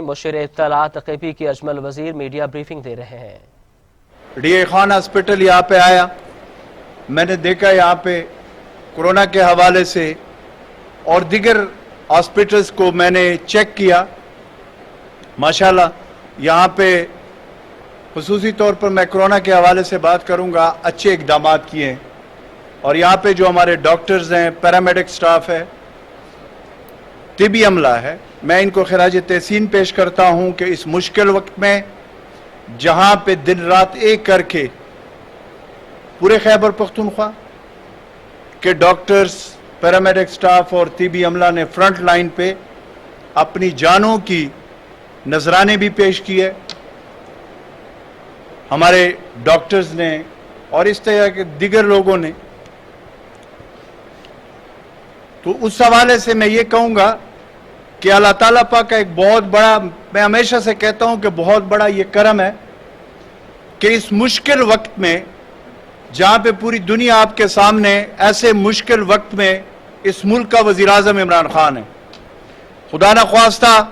مشیر اطلاعات KP کی اجمل وزیر میڈیا بریفنگ دے رہے ہیں۔ ڈی اے خان ہاسپٹل یہاں پہ آیا، میں نے دیکھا یہاں پہ کورونا کے حوالے سے اور دیگر ہاسپٹلز کو میں نے چیک کیا۔ ماشاءاللہ یہاں پہ خصوصی طور پر میں کورونا کے حوالے سے بات کروں گا، اچھے اقدامات کیے ہیں، اور یہاں پہ جو ہمارے ڈاکٹرز ہیں، پیرامیڈک سٹاف ہے، طبی عملہ ہے، میں ان کو خراج تحسین پیش کرتا ہوں کہ اس مشکل وقت میں جہاں پہ دن رات ایک کر کے پورے خیبر پختونخوا کے ڈاکٹرز، پیرامیڈک سٹاف اور طبی عملہ نے فرنٹ لائن پہ اپنی جانوں کی نذرانے بھی پیش کیے، ہمارے ڈاکٹرز نے اور اس طرح کے دیگر لوگوں نے۔ تو اس حوالے سے میں یہ کہوں گا کہ اللہ تعالیٰ پاک کا ایک بہت بڑا، میں ہمیشہ سے کہتا ہوں کہ بہت بڑا یہ کرم ہے کہ اس مشکل وقت میں جہاں پہ پوری دنیا آپ کے سامنے، ایسے مشکل وقت میں اس ملک کا وزیر اعظم عمران خان ہے۔ خدا نہ خواستہ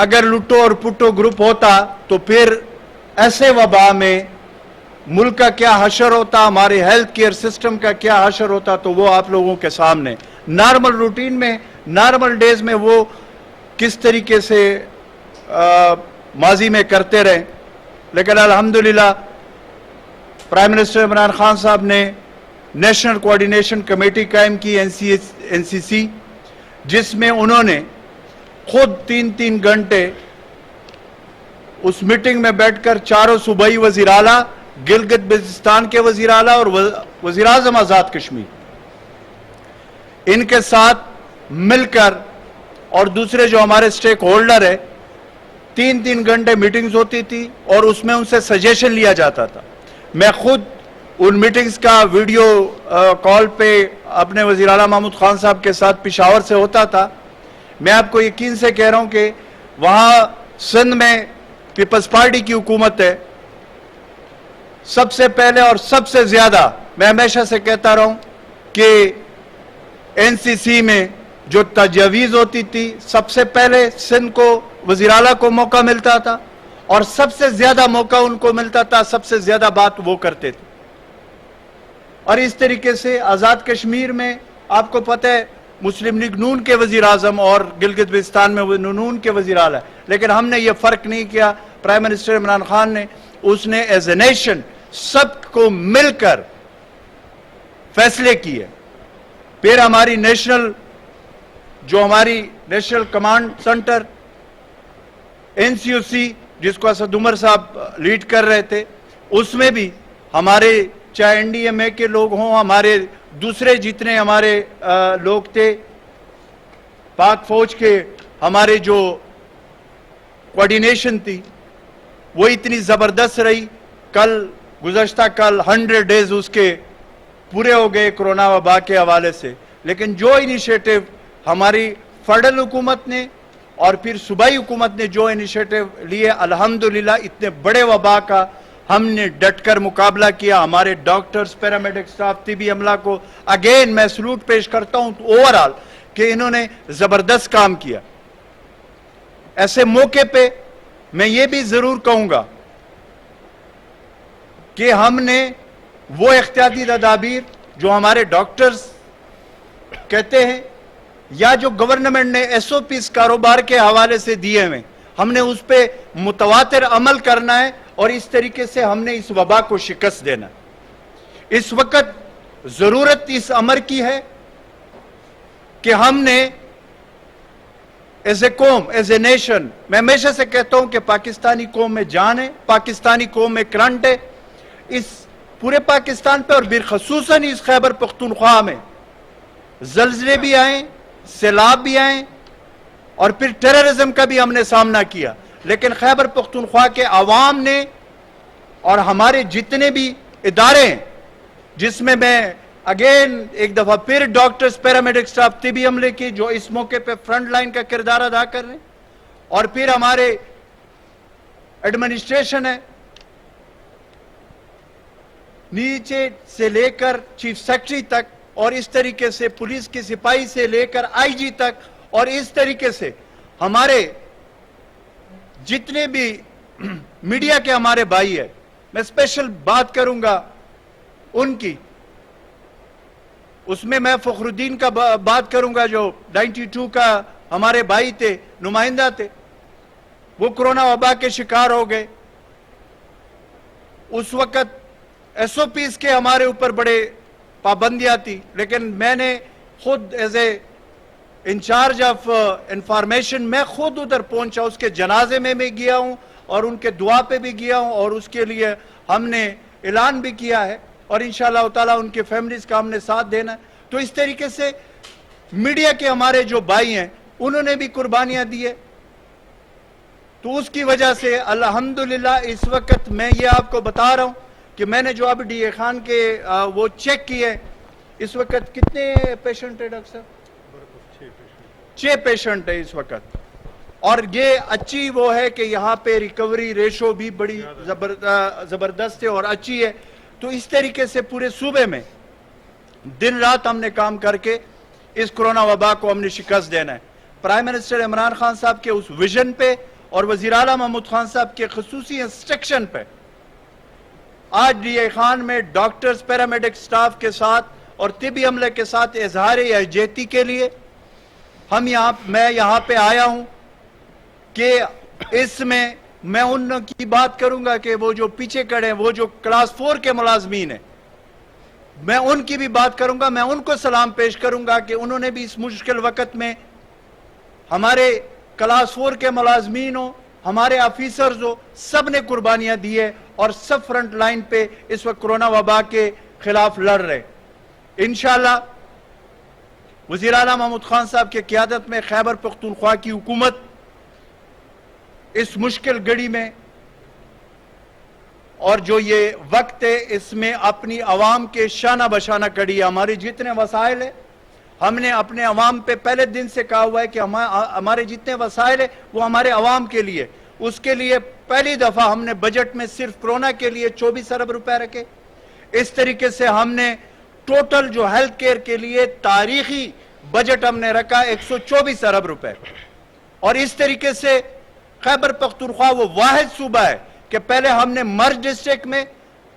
اگر لٹو اور پٹو گروپ ہوتا تو پھر ایسے وبا میں ملک کا کیا حشر ہوتا، ہمارے ہیلتھ کیئر سسٹم کا کیا حشر ہوتا، تو وہ آپ لوگوں کے سامنے نارمل روٹین میں، نارمل ڈیز میں وہ کس طریقے سے ماضی میں کرتے رہے۔ لیکن الحمدللہ پرائم منسٹر عمران خان صاحب نے نیشنل کوارڈینیشن کمیٹی قائم کی، NCC، جس میں انہوں نے خود 3 گھنٹے اس میٹنگ میں بیٹھ کر چاروں صوبائی وزیر اعلیٰ، گلگت بلتستان کے وزیر اعلیٰ اور وزیر اعظم آزاد کشمیر، ان کے ساتھ مل کر اور دوسرے جو ہمارے سٹیک ہولڈر ہے، 3 گھنٹے میٹنگز ہوتی تھی اور اس میں ان سے سجیشن لیا جاتا تھا۔ میں خود ان میٹنگز کا ویڈیو کال پہ اپنے وزیر اعلیٰ محمود خان صاحب کے ساتھ پشاور سے ہوتا تھا۔ میں آپ کو یقین سے کہہ رہا ہوں کہ وہاں سندھ میں پیپلز پارٹی کی حکومت ہے، سب سے پہلے اور سب سے زیادہ میں ہمیشہ سے کہتا رہا ہوں کہ NCC میں جو تجاویز ہوتی تھی، سب سے پہلے سندھ کو، وزیر اعلیٰ کو موقع ملتا تھا اور سب سے زیادہ موقع ان کو ملتا تھا، سب سے زیادہ بات وہ کرتے تھے۔ اور اس طریقے سے آزاد کشمیر میں آپ کو پتہ ہے مسلم لیگ نون کے وزیر اعظم اور گلگت بلتستان میں نون کے وزیر اعلیٰ، لیکن ہم نے یہ فرق نہیں کیا، پرائم منسٹر عمران خان نے، اس نے ایز اے نیشن سب کو مل کر فیصلے کیے۔ پھر ہماری نیشنل کمانڈ سینٹر NCOC، جس کو اسد عمر صاحب لیڈ کر رہے تھے، اس میں بھی ہمارے چاہے NDMA کے لوگ ہوں، ہمارے دوسرے جتنے ہمارے لوگ تھے، پاک فوج کے، ہمارے جو کوارڈینیشن تھی وہ اتنی زبردست رہی۔ گزشتہ کل 100 ڈیز اس کے پورے ہو گئے کرونا وبا کے حوالے سے، لیکن جو انیشیٹو ہماری فیڈرل حکومت نے اور پھر صوبائی حکومت نے جو انیشیٹو لیے، الحمدللہ اتنے بڑے وبا کا ہم نے ڈٹ کر مقابلہ کیا۔ ہمارے ڈاکٹرز، پیرامیڈک سٹاف، طبی عملہ کو اگین میں سلوٹ پیش کرتا ہوں اوورآل کہ انہوں نے زبردست کام کیا۔ ایسے موقع پہ میں یہ بھی ضرور کہوں گا کہ ہم نے وہ احتیاطی تدابیر جو ہمارے ڈاکٹرز کہتے ہیں یا جو گورنمنٹ نے SOPs کاروبار کے حوالے سے دیے ہوئے، ہم نے اس پہ متواتر عمل کرنا ہے اور اس طریقے سے ہم نے اس وبا کو شکست دینا ہے۔ اس وقت ضرورت اس امر کی ہے کہ ہم نے ایز اے قوم، ایز اے نیشن، میں ہمیشہ سے کہتا ہوں کہ پاکستانی قوم میں جان ہے، پاکستانی قوم میں کرنٹ ہے۔ اس پورے پاکستان پہ اور بالخصوصاً اس خیبر پختونخوا میں زلزلے بھی آئیں، سیلاب بھی آئیں اور پھر ٹیررزم کا بھی ہم نے سامنا کیا، لیکن خیبر پختونخوا کے عوام نے اور ہمارے جتنے بھی ادارے ہیں، جس میں اگین ایک دفعہ پھر ڈاکٹرز، پیرامیڈک سٹاف، طبی عملے کی جو اس موقع پہ فرنٹ لائن کا کردار ادا کر رہے ہیں، اور پھر ہمارے ایڈمنسٹریشن ہے، نیچے سے لے کر چیف سیکرٹری تک، اور اس طریقے سے پولیس کی سپاہی سے لے کر IG تک، اور اس طریقے سے ہمارے जितने भी मीडिया के हमारे भाई है, मैं स्पेशल बात करूंगा उनकी। उसमें मैं फखरुद्दीन का बात करूंगा, जो 92 का हमारे भाई थे, नुमाइंदा थे। वो कोरोना वबा के शिकार हो गए। उस वक्त एसओपीज के हमारे ऊपर बड़े पाबंदियां थी, लेकिन मैंने खुद as a incharge of information मैं खुद उधर पहुंचा, उसके जनाजे में मैं गया हूं और उनके दुआ पे भी गया हूं, और उसके लिए हमने ऐलान भी किया है, और इंशाअल्लाह ताला उनके फैमिलीज का हमने साथ देना है। तो इस तरीके से मीडिया के हमारे जो भाई हैं उन्होंने भी कुर्बानियां दी है। तो उसकी वजह से अल्हम्दुलिल्लाह इस वक्त मैं ये आपको बता रहा हूं कि मैंने जो अब डीए खान के वो चेक किए, इस वक्त कितने पेशेंट है डॉक्टर साहब? 6 पेशेंट है इस वक्त। और ये अच्छी वो है कि यहाँ पे रिकवरी रेशो भी बड़ी जबरदस्त है और अच्छी है। तो इस तरीके से पूरे सूबे में दिन रात हमने काम करके इस कोरोना वबा को हमने शिकस्त देना है। प्राइम मिनिस्टर इमरान खान साहब के उस विजन पे और वज़ीर आला महमूद खान साहब के खुसूसी इंस्ट्रक्शन पे आज डीए खान में डॉक्टर्स, पैरामेडिक स्टाफ के साथ और तिबी अमले के साथ इजहार यकजहती के लिए मैं यहाँ पे आया हूं कि इसमें मैं उनकी बात करूंगा कि वो जो पीछे खड़े हैं, वो जो क्लास 4 के मुलाजमीन हैं, मैं उनकी भी बात करूंगा। मैं उनको सलाम पेश करूंगा कि उन्होंने भी इस मुश्किल वक्त में हमारे क्लास 4 के मुलाजमीन हो, हमारे ऑफिसर्स हो, सब ने कुर्बानियां दी है और सब फ्रंट लाइन पे इस वक्त कोरोना वबा के खिलाफ लड़ रहे। इंशाअल्लाह वज़ीर आला महमूद खान साहब के क़यादत में खैबर पख्तूनख्वा की हुकूमत इस मुश्किल घड़ी में और जो ये वक्त है, इसमें अपनी अवाम के शाना बशाना कड़ी है। हमारे जितने वसाइल है, हमने अपने अवाम पे पहले दिन से कहा हुआ है कि हमारे जितने वसाइल है वो हमारे अवाम के लिए। उसके लिए पहली दफा हमने बजट में सिर्फ कोरोना के लिए 24 अरब रुपए रखे। इस तरीके से हमने टोटल जो हेल्थ केयर के लिए तारीखी बजट हमने रखा 124 अरब रुपए। और इस तरीके से खैबर पख्तूनख्वा वो वाहिद सूबा है कि पहले हमने मर्ज डिस्ट्रिक्ट में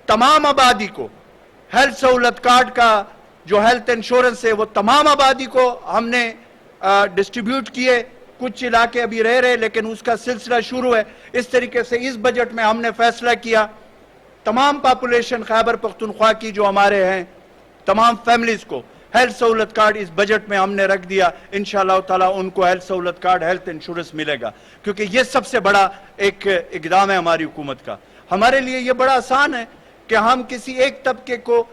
तमाम आबादी को हेल्थ सहूलत कार्ड का जो हेल्थ इंश्योरेंस है वो तमाम आबादी को हमने डिस्ट्रीब्यूट किए। कुछ इलाके अभी रह रहे, लेकिन उसका सिलसिला शुरू है। इस तरीके से इस बजट में हमने फैसला किया तमाम पॉपुलेशन खैबर पख्तूनख्वा की जो हमारे हैं, तमाम फैमिलीज को हेल्थ सहूलत कार्ड इस बजट में हमने रख दिया। इंशाअल्लाह ताला उनको हेल्थ सहूलत कार्ड, हेल्थ इंश्योरेंस मिलेगा, क्योंकि ये सबसे बड़ा एक इकदाम है हमारी हुकूमत का। हमारे लिए ये बड़ा आसान है कि हम किसी एक तबके को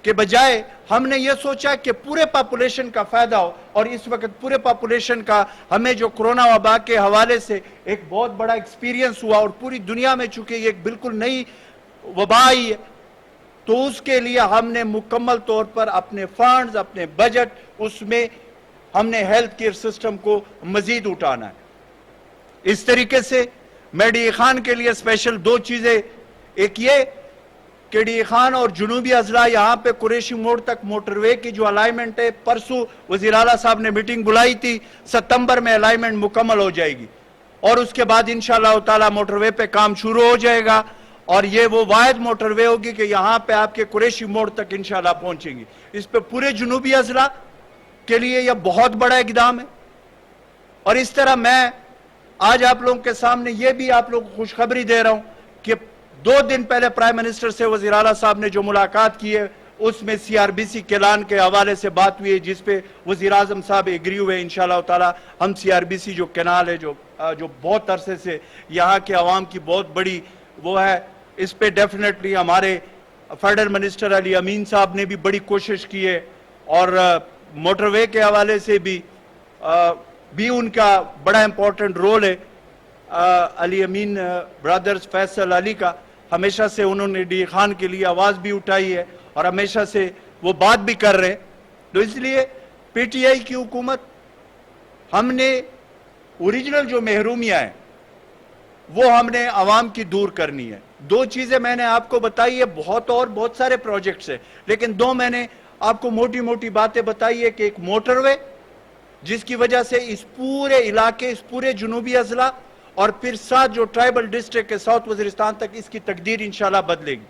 के बजाय हमने ये सोचा कि पूरे पॉपुलेशन का फायदा हो। और इस वक्त पूरे पॉपुलेशन का हमें जो कोरोना वबा के हवाले से एक बहुत बड़ा एक्सपीरियंस हुआ और पूरी दुनिया में चूंकि ये एक बिल्कुल नई वबा आई है, तो उसके लिए हमने मुकम्मल तौर पर अपने फंड्स, अपने बजट, उसमें हमने हेल्थ केयर सिस्टम को मजीद उठाना है। इस तरीके से मैं डीए खान के लिए स्पेशल 2 चीजें, एक ये कि डीए खान और जुनूबी अजला यहाँ पे कुरैशी मोड़ तक मोटरवे की जो अलाइनमेंट है, परसों वज़ीर आला साहब ने मीटिंग बुलाई थी, सितंबर में अलाइनमेंट मुकम्मल हो जाएगी और उसके बाद इंशाअल्लाह ताला मोटरवे पे काम शुरू हो जाएगा। और ये वो वाहिद मोटरवे होगी कि यहाँ पे आपके कुरैशी मोड़ तक इंशाअल्लाह पहुंचेंगी। इस पे पूरे जुनूबी अजला के लिए यह बहुत बड़ा इकदाम है। और इस तरह मैं आज आप लोगों के सामने ये भी आप लोगों को खुशखबरी दे रहा हूं कि 2 दिन पहले प्राइम मिनिस्टर से वज़ीर आला साहब ने जो मुलाकात की है, उसमें सीआरबीसी के ऐलान के हवाले से बात हुई है, जिसपे वज़ीर आज़म साहब एग्री हुए। इंशाअल्लाह ताला हम सीआरबीसी जो कैनाल है, जो बहुत अरसे से यहाँ के अवाम की बहुत बड़ी वो है, इस पे डेफिनेटली हमारे फेडरल मिनिस्टर अली अमीन साहब ने भी बड़ी कोशिश की है। और मोटरवे के हवाले से भी उनका बड़ा इंपॉर्टेंट रोल है। अली अमीन ब्रदर्स फैसल अली का हमेशा से उन्होंने डीए खान के लिए आवाज़ भी उठाई है और हमेशा से वो बात भी कर रहे हैं। तो इसलिए पीटीआई की हुकूमत, हमने ओरिजिनल जो महरूमियाँ हैं वो हमने आवाम की दूर करनी है। 2 चीज़ें मैंने आपको बताई है, बहुत सारे प्रोजेक्ट्स हैं, लेकिन 2 मैंने आपको मोटी मोटी बातें बताई है कि एक मोटरवे जिसकी वजह से इस पूरे इलाके, इस पूरे जुनूबी अजला اور پھر 7 جو ٹرائبل ڈسٹرکٹ کے ساؤتھ وزیرستان تک اس کی تقدیر انشاءاللہ بدلے گی.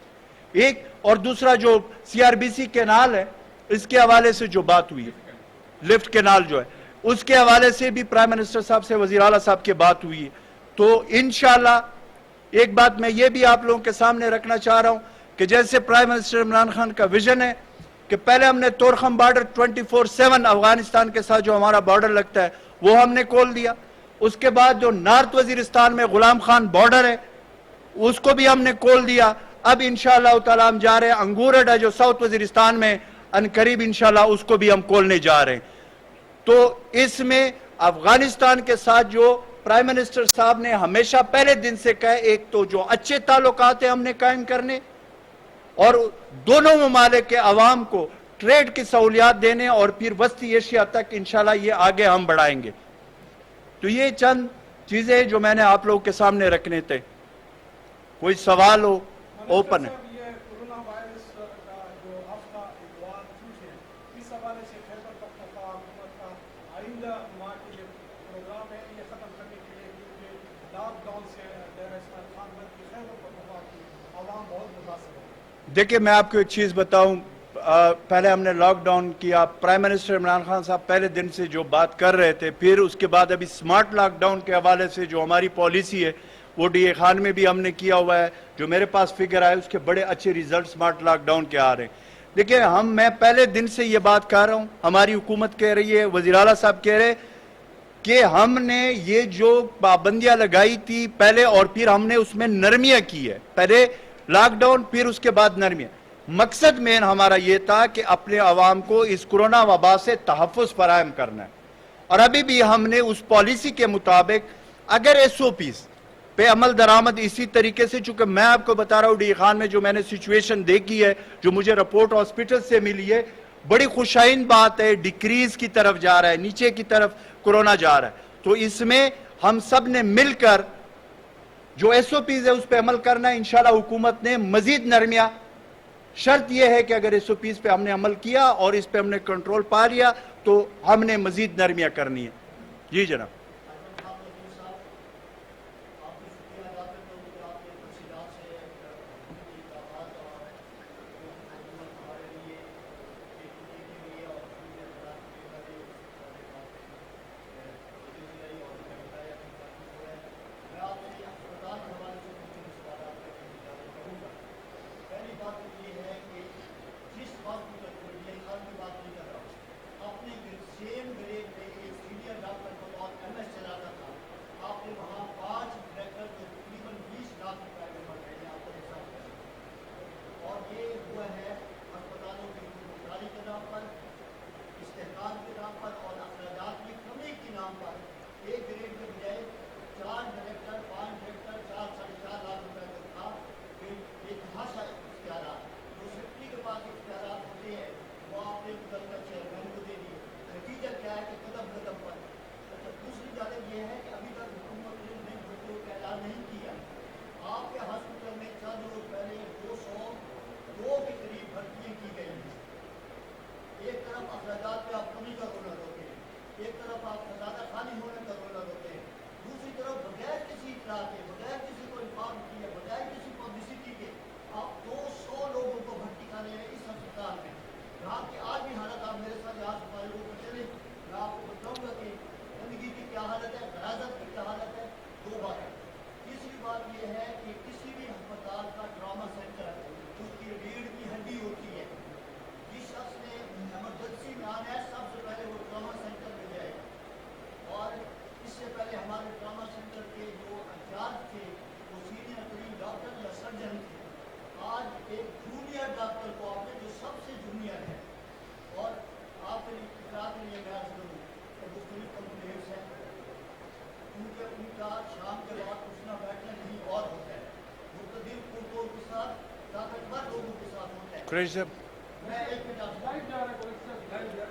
ایک اور دوسرا جو C R B C canal ہے اس کے حوالے سے جو بات ہوئی ہے، لفٹ کینال جو ہے اس کے حوالے سے بھی پرائم منسٹر صاحب سے وزیر اعلیٰ صاحب کی بات ہوئی ہے. تو انشاءاللہ ایک بات میں یہ بھی آپ لوگوں کے سامنے رکھنا چاہ رہا ہوں کہ جیسے پرائم منسٹر عمران خان کا ویژن ہے کہ پہلے ہم نے تورخم بارڈر 24/7 افغانستان کے ساتھ جو ہمارا بارڈر لگتا ہے وہ ہم نے کھول دیا. اس کے بعد جو نارتھ وزیرستان میں غلام خان بارڈر ہے اس کو بھی ہم نے کھول دیا. اب انشاءاللہ تعالی ہم جا رہے ہیں انگورڈ ہے جو ساؤتھ وزیرستان میں ان قریب انشاءاللہ اس کو بھی ہم کھولنے جا رہے ہیں. تو اس میں افغانستان کے ساتھ جو پرائم منسٹر صاحب نے ہمیشہ پہلے دن سے کہا، ایک تو جو اچھے تعلقات ہیں ہم نے قائم کرنے اور دونوں ممالک کے عوام کو ٹریڈ کی سہولیات دینے اور پھر وسطی ایشیا تک انشاءاللہ یہ آگے ہم بڑھائیں گے. تو یہ چند چیزیں جو میں نے آپ لوگوں کے سامنے رکھنے تھے. کوئی سوال ہو اوپن ہے. یہ کورونا وائرس کا جو ہفتہ اتوار چھوٹ ہے اس حوالے سے خیبر پختونخوا حکومت کا آئندہ ماہ کے جو پروگرام ہے یہ ختم کرنے کے لیے کیونکہ لاک ڈاؤن سے ڈیرہ اسماعیل خان بلکہ خیبر پختونخوا کی عوام بہت متاثر ہے. دیکھیں میں آپ کو ایک چیز بتاؤں، پہلے ہم نے لاک ڈاؤن کیا، پرائم منسٹر عمران خان صاحب پہلے دن سے جو بات کر رہے تھے، پھر اس کے بعد ابھی سمارٹ لاک ڈاؤن کے حوالے سے جو ہماری پالیسی ہے وہ ڈی اے خان میں بھی ہم نے کیا ہوا ہے. جو میرے پاس فگر آئے اس کے بڑے اچھے ریزلٹ سمارٹ لاک ڈاؤن کے آ رہے ہیں. دیکھیں میں پہلے دن سے یہ بات کہہ رہا ہوں، ہماری حکومت کہہ رہی ہے، وزیر اعلیٰ صاحب کہہ رہے کہ ہم نے یہ جو پابندیاں لگائی تھی پہلے اور پھر ہم نے اس میں نرمیاں کی ہے، پہلے لاک ڈاؤن پھر اس کے بعد نرمیاں. مقصد مین ہمارا یہ تھا کہ اپنے عوام کو اس کورونا وبا سے تحفظ فراہم کرنا ہے. اور ابھی بھی ہم نے اس پالیسی کے مطابق اگر ایس او پیز پہ عمل درآمد اسی طریقے سے، چونکہ میں آپ کو بتا رہا ہوں ڈی خان میں جو میں نے سچویشن دیکھی ہے، جو مجھے رپورٹ ہاسپٹل سے ملی ہے، بڑی خوشائن بات ہے، ڈیکریز کی طرف جا رہا ہے، نیچے کی طرف کورونا جا رہا ہے. تو اس میں ہم سب نے مل کر جو ایس او پیز ہے اس پہ عمل کرنا ہے. انشاءاللہ حکومت نے مزید نرمیاں، شرط یہ ہے کہ اگر ایس او پیز پہ ہم نے عمل کیا اور اس پہ ہم نے کنٹرول پا لیا تو ہم نے مزید نرمیاں کرنی ہے. جی جناب.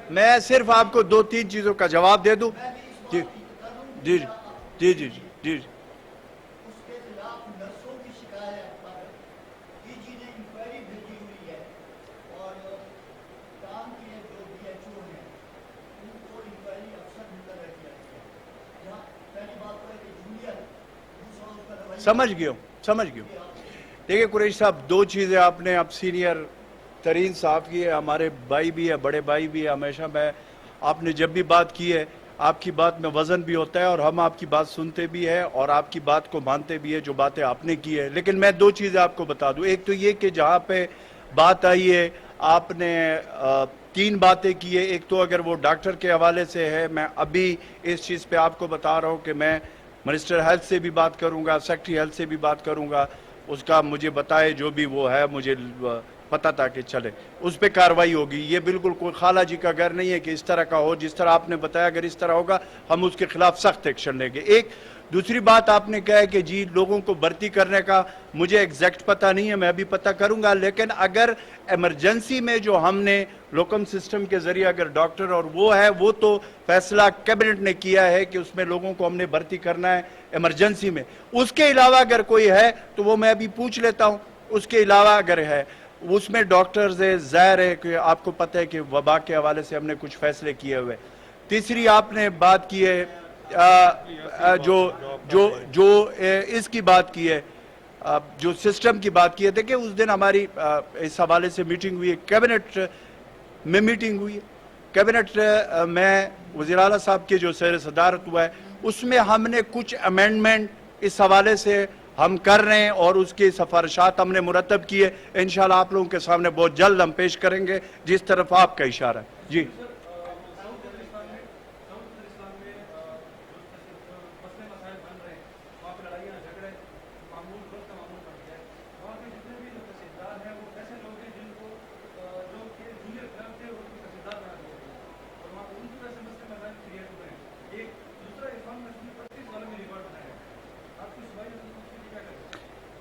میں صرف آپ کو 2-3 چیزوں کا جواب دے دوں. جی جی جی جی جی جی. समझ गया हूँ। देखिए कुरैशी साहब, दो चीज़ें आपने अब सीनियर तरीन साहब की है, हमारे भाई भी है, बड़े भाई भी है। हमेशा आपने जब भी बात की है, आपकी बात में वजन भी होता है और हम आपकी बात सुनते भी है और आपकी बात को मानते भी है जो बातें आपने की है। लेकिन मैं दो चीज़ें आपको बता दूं। एक तो ये कि जहाँ पे बात आई है, आपने 3 बातें की है। एक तो अगर वो डॉक्टर के हवाले से है, मैं अभी इस चीज़ पे आपको बता रहा हूँ कि मैं मिनिस्टर हेल्थ से भी बात करूँगा, सेक्रेटरी हेल्थ से भी बात करूँगा, उसका मुझे बताए जो भी वो है, मुझे पता था कि चले उस पर कार्रवाई होगी। ये बिल्कुल कोई खाला जी का घर नहीं है कि इस तरह का हो। जिस तरह आपने बताया, अगर इस तरह होगा हम उसके खिलाफ सख्त एक्शन लेंगे। एक दूसरी बात आपने कहा है कि जी लोगों को भर्ती करने का मुझे एग्जैक्ट पता नहीं है, मैं भी पता करूंगा। लेकिन अगर इमरजेंसी में जो हमने लोकम सिस्टम के जरिए अगर डॉक्टर और वो है, वो तो फैसला कैबिनेट ने किया है कि उसमें लोगों को हमने भर्ती करना है इमरजेंसी में। उसके अलावा अगर कोई है तो वो मैं अभी पूछ लेता हूँ। उसके अलावा अगर है उसमें डॉक्टर्स है, जाहिर है कि आपको पता है कि वबा के हवाले से हमने कुछ फैसले किए हुए। तीसरी आपने बात की है जो इसकी बात की है, जो सिस्टम की बात की है। देखिए उस दिन हमारी इस हवाले से मीटिंग हुई है, कैबिनेट में मीटिंग हुई है। कैबिनेट में वज़ीर आला साहब के जो सैर सदारत हुआ है, उसमें हमने कुछ अमेंडमेंट इस हवाले से हम कर रहे हैं और उसकी सिफारिशात हमने मुरतब की है। इंशाल्लाह आप लोगों के सामने बहुत जल्द हम पेश करेंगे, जिस तरफ आपका इशारा है। जी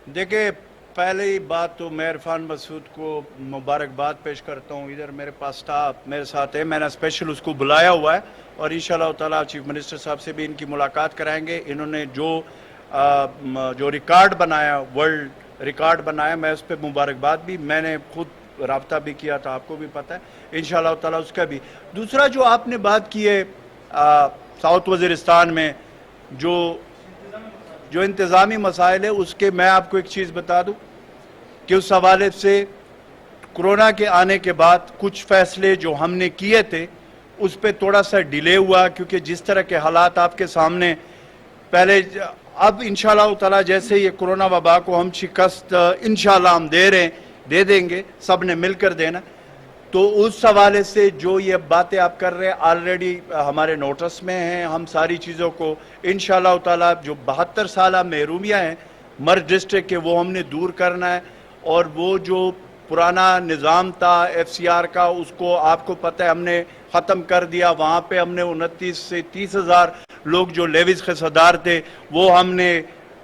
देखिए, पहले ही बात तो मैं इरफान मसूद को मुबारकबाद पेश करता हूँ। इधर मेरे पास स्टाफ मेरे साथ है, मैंने स्पेशल उसको बुलाया हुआ है और इंशाल्लाह ताला चीफ मिनिस्टर साहब से भी इनकी मुलाकात कराएंगे। इन्होंने जो रिकॉर्ड बनाया, वर्ल्ड रिकॉर्ड बनाया, मैं उस पर मुबारकबाद भी, मैंने खुद राब्ता भी किया था, आपको भी पता है। इंशाल्लाह ताला उसका भी। दूसरा जो आपने बात की है साउथ वज़ीरिस्तान में जो इंतज़ामी मसाइल है, उसके मैं आपको एक चीज़ बता दूं कि उस हवाले से कोरोना के आने के बाद कुछ फैसले जो हमने किए थे उस पर थोड़ा सा डिले हुआ, क्योंकि जिस तरह के हालात आपके सामने पहले, अब इंशाल्लाह ताला जैसे ये कोरोना वबा को हम शिकस्त इंशाल्लाह हम दे देंगे, सब ने मिलकर देना। तो उस हवाले से जो ये बातें आप कर रहे हैं ऑलरेडी हमारे नोटिस में हैं। हम सारी चीज़ों को इंशाल्लाह ताला जो 72 साल महरूमियाँ हैं मर्ज डिस्ट्रिक्ट के, वो हमने दूर करना है। और वो जो पुराना निज़ाम था FCR का, उसको आपको पता है हमने ख़त्म कर दिया। वहाँ पे हमने 29 से 30 हज़ार लोग जो लेविस के सदार थे वो हमने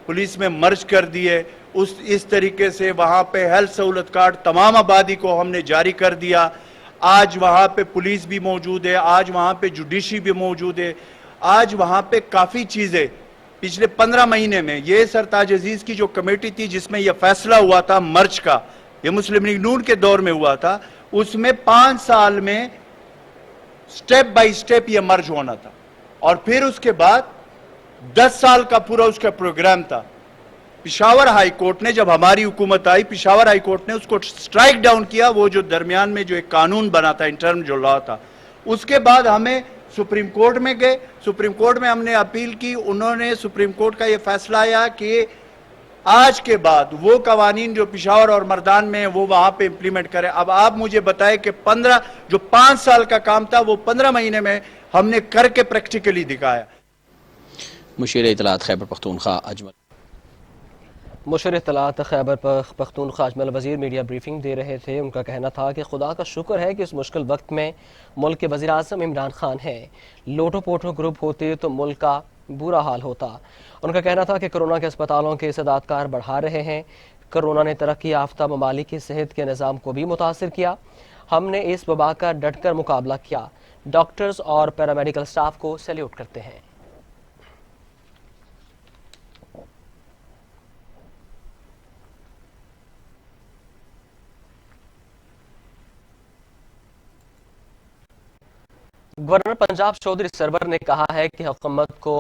पुलिस में मर्ज कर दिए। इस तरीके से वहाँ पे हेल्थ सहूलत कार्ड तमाम आबादी को हमने जारी कर दिया। आज वहाँ पे पुलिस भी मौजूद है, आज वहाँ पे जुडिशरी भी मौजूद है, आज वहाँ पे काफ़ी चीज़ें पिछले 15 महीने में, ये सरताज अजीज़ की जो कमेटी थी जिसमें यह फैसला हुआ था मर्ज का, ये मुस्लिम लीग नून के दौर में हुआ था, उसमें 5 साल में स्टेप बाय स्टेप ये मर्ज होना था। और फिर उसके बाद 10 साल का पूरा उसका प्रोग्राम था। पिशावर हाई कोर्ट ने, जब हमारी हुकूमत आई, पिशावर हाई कोर्ट ने उसको स्ट्राइक डाउन किया, वो जो दरमियान में जो एक कानून बना था, इंटर्म जो लॉ था। उसके बाद हमें सुप्रीम कोर्ट में गए, सुप्रीम कोर्ट में हमने अपील की, उन्होंने सुप्रीम कोर्ट का ये फैसला आया कि आज के बाद वो कवानीन जो पिशावर और मर्दान में वो वहां पे इंप्लीमेंट करें। अब आप मुझे बताएं कि 5 साल का काम था वो 15 महीने में हमने करके प्रैक्टिकली दिखाया। मुशीर इत्तलात खैबर पख्तूनख्वा अजमल मुशीर इत्तलात खैबर पख्तूनख्वा अजमल वज़ीर मीडिया ब्रीफिंग दे रहे थे। उनका कहना था कि खुदा का शुक्र है कि इस मुश्किल वक्त में मुल्क के वज़ीर आज़म इमरान खान हैं। लोटो पोटो ग्रुप होते तो मुल्क का बुरा हाल होता। उनका कहना था कि कोरोना के अस्पतालों के इस्तेदादकार बढ़ा रहे हैं। कोरोना ने तरक्की याफ्ता ममालिक की सेहत के निज़ाम को भी मुतासिर किया। हमने इस वबा का डटकर मुकाबला किया। डॉक्टर्स और पैरामेडिकल स्टाफ को सैल्यूट करते हैं। गवर्नर पंजाब चौधरी सरवर ने कहा है कि हुकूमत को